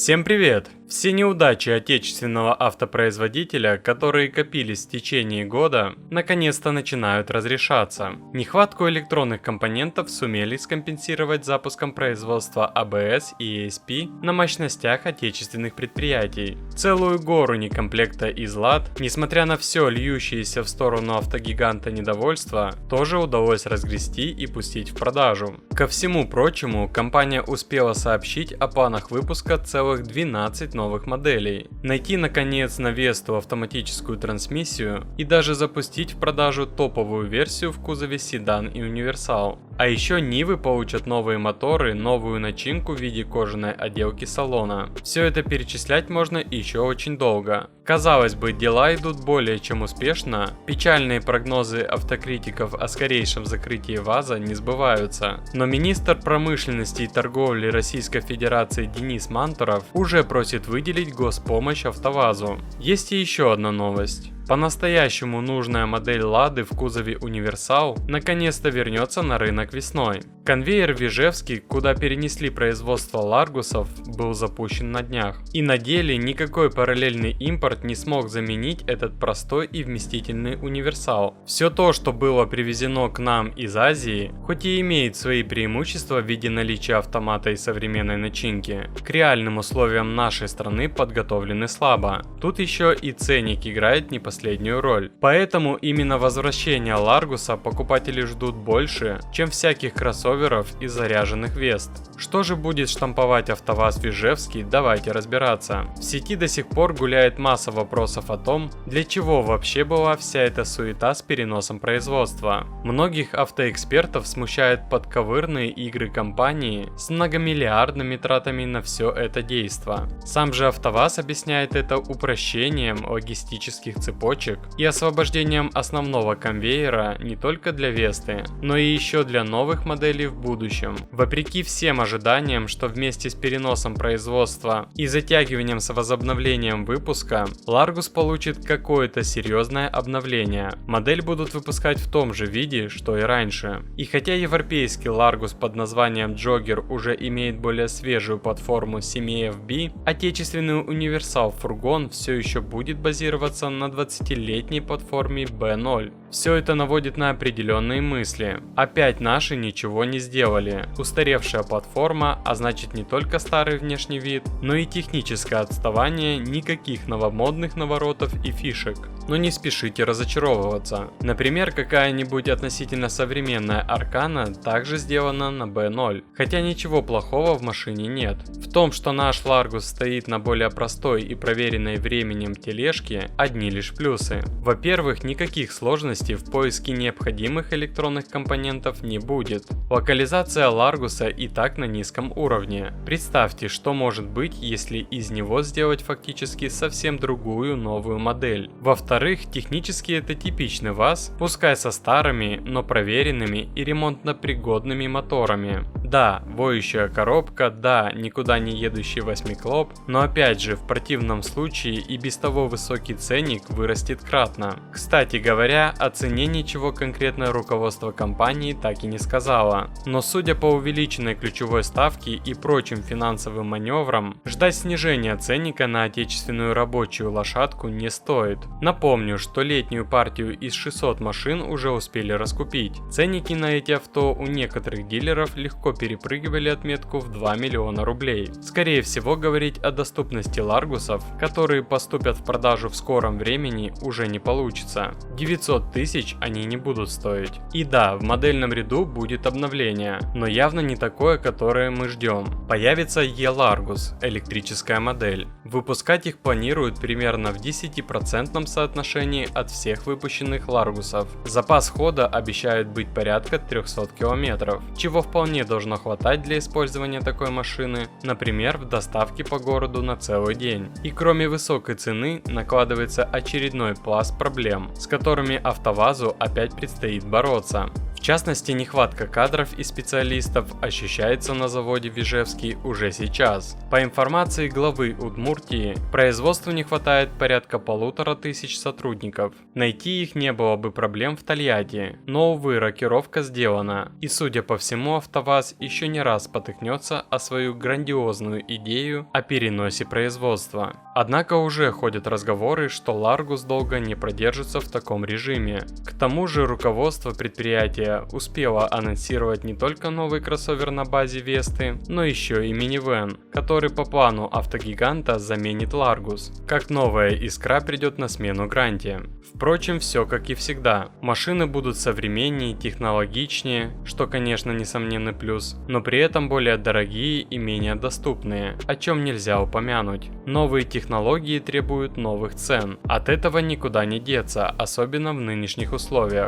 Всем привет! Все неудачи отечественного автопроизводителя, которые копились в течение года, наконец-то начинают разрешаться. Нехватку электронных компонентов сумели скомпенсировать запуском производства ABS и ESP на мощностях отечественных предприятий. Целую гору некомплекта из лад, несмотря на все льющееся в сторону автогиганта недовольство, тоже удалось разгрести и пустить в продажу. Ко всему прочему, компания успела сообщить о планах выпуска целых 12 новых моделей, найти наконец на Весту автоматическую трансмиссию и даже запустить в продажу топовую версию в кузове седан и универсал. А еще Нивы получат новые моторы, новую начинку в виде кожаной отделки салона. Все это перечислять можно еще очень долго. Казалось бы, дела идут более чем успешно, печальные прогнозы автокритиков о скорейшем закрытии ВАЗа не сбываются. Но министр промышленности и торговли Российской Федерации Денис Мантуров уже просит выделить госпомощь АвтоВАЗу. Есть и еще одна новость. По-настоящему нужная модель Лады в кузове универсал наконец-то вернется на рынок весной. Конвейер в Ижевске, куда перенесли производство Ларгусов, был запущен на днях. И на деле никакой параллельный импорт не смог заменить этот простой и вместительный универсал. Все то, что было привезено к нам из Азии, хоть и имеет свои преимущества в виде наличия автомата и современной начинки, к реальным условиям нашей страны подготовлены слабо. Тут еще и ценник играет не последнюю роль. Поэтому именно возвращения Ларгуса покупатели ждут больше, чем всяких кроссоверов и заряженных Вест. Что же будет штамповать АвтоВАЗ в Ижевске, давайте разбираться. В сети до сих пор гуляет масса вопросов о том, для чего вообще была вся эта суета с переносом производства. Многих автоэкспертов смущают подковырные игры компании с многомиллиардными тратами на все это действо. Сам же АвтоВАЗ объясняет это упрощением логистических цепочек и освобождением основного конвейера не только для Весты, но и еще для новых моделей в будущем. Вопреки всем ожиданиям, что вместе с переносом производства и затягиванием с возобновлением выпуска, Ларгус получит какое-то серьезное обновление. Модель будут выпускать в том же виде, что и раньше. И хотя европейский Ларгус под названием Jogger уже имеет более свежую платформу CMF-B, отечественный универсал фургон все еще будет базироваться на 20-летней платформе B0. Все это наводит на определенные мысли. Опять наши ничего не сделали. Устаревшая платформа, а значит не только старый внешний вид, но и техническое отставание, никаких новомодных наворотов и фишек. Но не спешите разочаровываться. Например, какая-нибудь относительно современная Аркана также сделана на B0. Хотя ничего плохого в машине нет. В том, что наш Ларгус стоит на более простой и проверенной временем тележке, одни лишь плюсы. Во-первых, никаких сложностей в поиске необходимых электронных компонентов не будет. Локализация Ларгуса и так на низком уровне. Представьте, что может быть, если из него сделать фактически совсем другую новую модель. Во-вторых, технически это типичный ВАЗ, пускай со старыми, но проверенными и ремонтно-пригодными моторами. Да, воющая коробка, да, никуда не едущий восьмиклоп, но опять же, в противном случае и без того высокий ценник вырастет кратно. Кстати говоря, о цене ничего конкретное руководство компании так и не сказало, но судя по увеличенной ключевой ставке и прочим финансовым маневрам, ждать снижения ценника на отечественную рабочую лошадку не стоит. Напомню, что летнюю партию из 600 машин уже успели раскупить. Ценники на эти авто у некоторых дилеров легко перепрыгивали отметку в 2 миллиона рублей. Скорее всего, говорить о доступности Ларгусов, которые поступят в продажу в скором времени, уже не получится. 900 тысяч они не будут стоить. И да, в модельном ряду будет обновление, но явно не такое, которое мы ждем. Появится E-Largus, электрическая модель. Выпускать их планируют примерно в 10% соотношении от всех выпущенных Ларгусов. Запас хода обещает быть порядка 300 км, чего вполне должно хватать для использования такой машины, например, в доставке по городу на целый день. И кроме высокой цены накладывается очередной пласт проблем, с которыми АвтоВАЗу опять предстоит бороться. В В частности, нехватка кадров и специалистов ощущается на заводе в Ижевске уже сейчас. По информации главы Удмуртии, производству не хватает порядка 1500 сотрудников. Найти их не было бы проблем в Тольятти, но, увы, рокировка сделана, и, судя по всему, АвтоВАЗ еще не раз спотыкнется о свою грандиозную идею о переносе производства. Однако уже ходят разговоры, что Ларгус долго не продержится в таком режиме. К тому же руководство предприятия успело анонсировать не только новый кроссовер на базе Весты, но еще и минивэн, который по плану автогиганта заменит Ларгус, как новая искра придет на смену Гранте. Впрочем, все как и всегда. Машины будут современнее, технологичнее, что, конечно, несомненный плюс, но при этом более дорогие и менее доступные, о чем нельзя упомянуть. Новые технологии требуют новых цен. От этого никуда не деться, особенно в нынешних условиях.